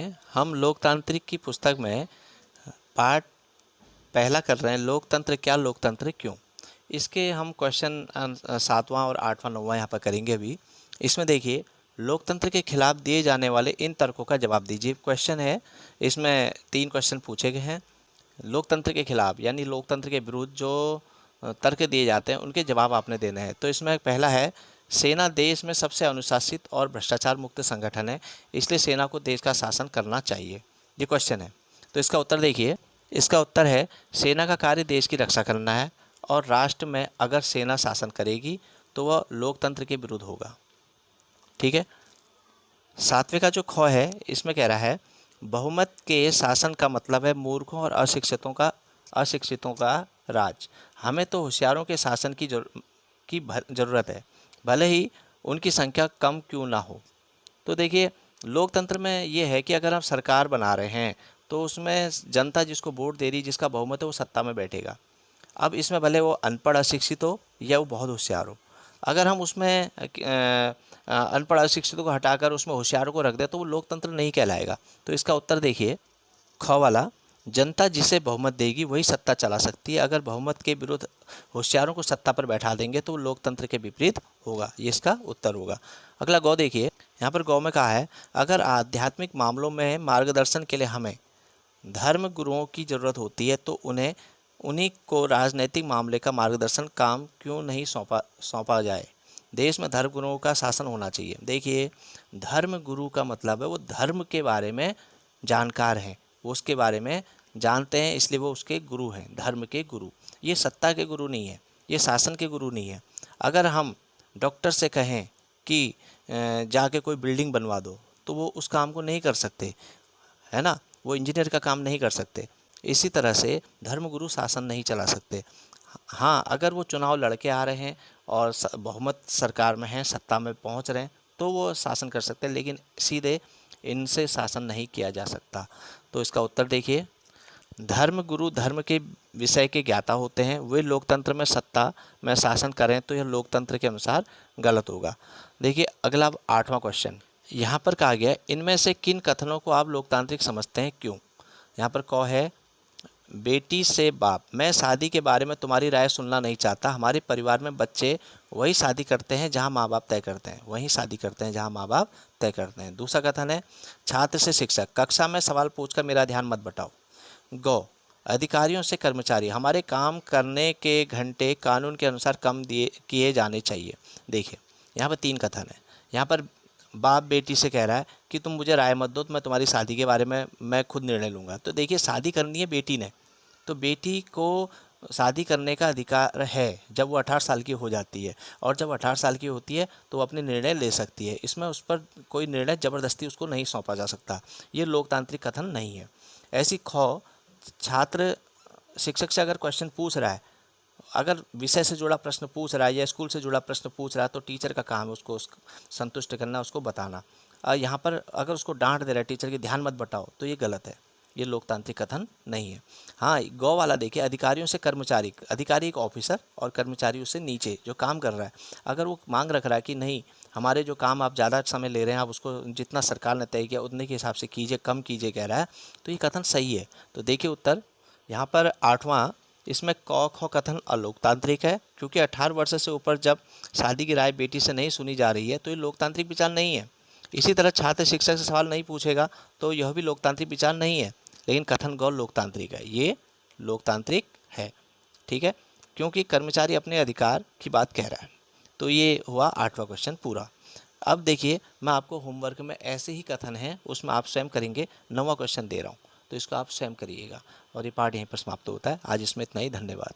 में हम लोकतांत्रिक की पुस्तक में पाठ पहला कर रहे हैं, लोकतंत्र क्या, लोकतंत्र क्यों। इसके हम क्वेश्चन 7वां और 8वां 9वां यहाँ पर करेंगे अभी। इसमें देखिए, लोकतंत्र के खिलाफ दिए जाने वाले इन तर्कों का जवाब दीजिए। क्वेश्चन है, इसमें 3 क्वेश्चन पूछे गए हैं। लोकतंत्र के खिलाफ यानी लोकतंत्र के विरुद्ध जो तर्क दिए जाते हैं उनके जवाब आपने देने हैं। तो इसमें पहला है, सेना देश में सबसे अनुशासित और भ्रष्टाचार मुक्त संगठन है, इसलिए सेना को देश का शासन करना चाहिए। ये क्वेश्चन है। तो इसका उत्तर देखिए, इसका उत्तर है सेना का कार्य देश की रक्षा करना है और राष्ट्र में अगर सेना शासन करेगी तो वह लोकतंत्र के विरुद्ध होगा। ठीक है। 7वें का जो ख है इसमें कह रहा है, बहुमत के शासन का मतलब है मूर्खों और अशिक्षितों का राज। हमें तो होशियारों के शासन की ज़रूरत है, भले ही उनकी संख्या कम क्यों ना हो। तो देखिए, लोकतंत्र में ये है कि अगर हम सरकार बना रहे हैं तो उसमें जनता जिसको वोट दे रही, जिसका बहुमत है, वो सत्ता में बैठेगा। अब इसमें भले वो अनपढ़ अशिक्षित हो या वो बहुत होशियार हो, अगर हम उसमें अनपढ़ अशिक्षितों को हटाकर उसमें होशियारों को रख दें तो वो लोकतंत्र नहीं कहलाएगा। तो इसका उत्तर देखिए, ख वाला, जनता जिसे बहुमत देगी वही सत्ता चला सकती है। अगर बहुमत के विरुद्ध होशियारों को सत्ता पर बैठा देंगे तो लोकतंत्र के विपरीत होगा। ये इसका उत्तर होगा। अगला गौ देखिए, यहाँ पर गौ में कहा है, अगर आध्यात्मिक मामलों में मार्गदर्शन के लिए हमें धर्म गुरुओं की ज़रूरत होती है तो उन्हीं को राजनीतिक मामले का मार्गदर्शन काम क्यों नहीं सौंपा जाए। देश में धर्म गुरुओं का शासन होना चाहिए। देखिए, धर्म गुरु का मतलब है वो धर्म के बारे में जानकार हैं, वो उसके बारे में जानते हैं, इसलिए वो उसके गुरु हैं, धर्म के गुरु। ये सत्ता के गुरु नहीं है, ये शासन के गुरु नहीं है। अगर हम डॉक्टर से कहें कि जाके कोई बिल्डिंग बनवा दो तो वो उस काम को नहीं कर सकते, है ना, वो इंजीनियर का काम नहीं कर सकते। इसी तरह से धर्मगुरु शासन नहीं चला सकते। हाँ, अगर वो चुनाव लड़के आ रहे हैं और बहुमत सरकार में हैं, सत्ता में पहुंच रहे हैं तो वो शासन कर सकते हैं, लेकिन सीधे इनसे शासन नहीं किया जा सकता। तो इसका उत्तर देखिए, धर्मगुरु धर्म के विषय के ज्ञाता होते हैं, वे लोकतंत्र में सत्ता में शासन करें तो यह लोकतंत्र के अनुसार गलत होगा। देखिए, अगला 8वां क्वेश्चन यहाँ पर कहा गया, इनमें से किन कथनों को आप लोकतांत्रिक समझते हैं, क्यों। यहाँ पर कौ है, बेटी से बाप, मैं शादी के बारे में तुम्हारी राय सुनना नहीं चाहता। हमारे परिवार में बच्चे वही शादी करते हैं जहां माँ बाप तय करते हैं, वही शादी करते हैं जहां माँ बाप तय करते हैं। दूसरा कथन है, छात्र से शिक्षक, कक्षा में सवाल पूछकर मेरा ध्यान मत बटाओ। गौ, अधिकारियों से कर्मचारी, हमारे काम करने के घंटे कानून के अनुसार कम किए जाने चाहिए। देखिए, यहाँ पर 3 कथन है। यहाँ पर बाप बेटी से कह रहा है कि तुम मुझे राय मत दो, तो मैं तुम्हारी शादी के बारे में मैं खुद निर्णय लूँगा। तो देखिए, शादी करनी है बेटी ने, तो बेटी को शादी करने का अधिकार है जब वो 18 साल की हो जाती है, और जब 18 साल की होती है तो वो अपने निर्णय ले सकती है। इसमें उस पर कोई निर्णय ज़बरदस्ती उसको नहीं सौंपा जा सकता। ये लोकतांत्रिक कथन नहीं है। ऐसी खौ, छात्र शिक्षक से अगर क्वेश्चन पूछ रहा है, अगर विषय से जुड़ा प्रश्न पूछ रहा है या स्कूल से जुड़ा प्रश्न पूछ रहा है तो टीचर का काम है उसको संतुष्ट करना, उसको बताना। यहाँ पर अगर उसको डांट दे रहा है टीचर की ध्यान मत बटाओ, तो ये गलत है, ये लोकतांत्रिक कथन नहीं है। हाँ, गौ वाला देखिए, अधिकारियों से कर्मचारी, अधिकारी एक ऑफिसर और कर्मचारी उससे नीचे जो काम कर रहा है, अगर वो मांग रख रहा है कि नहीं, हमारे जो काम आप ज़्यादा समय ले रहे हैं, आप उसको जितना सरकार ने तय किया उतने के हिसाब से कीजिए, कम कीजिए कह रहा है, तो ये कथन सही है। तो देखिए उत्तर यहाँ पर 8वां, इसमें क ख कथन अलोकतांत्रिक है, क्योंकि 18 वर्ष से ऊपर जब शादी की राय बेटी से नहीं सुनी जा रही है तो ये लोकतांत्रिक विचार नहीं है। इसी तरह छात्र शिक्षक से सवाल नहीं पूछेगा तो यह भी लोकतांत्रिक विचार नहीं है, लेकिन कथन गौ लोकतांत्रिक है, ये लोकतांत्रिक है। ठीक है, क्योंकि कर्मचारी अपने अधिकार की बात कह रहा है। तो ये हुआ 8वां क्वेश्चन पूरा। अब देखिए, मैं आपको होमवर्क में ऐसे ही कथन हैं उसमें आप स्वयं करेंगे। 9वां क्वेश्चन दे रहा हूँ, तो इसको आप स्वयं करिएगा। और ये पार्ट यहीं पर समाप्त होता है। आज इसमें इतना ही, धन्यवाद।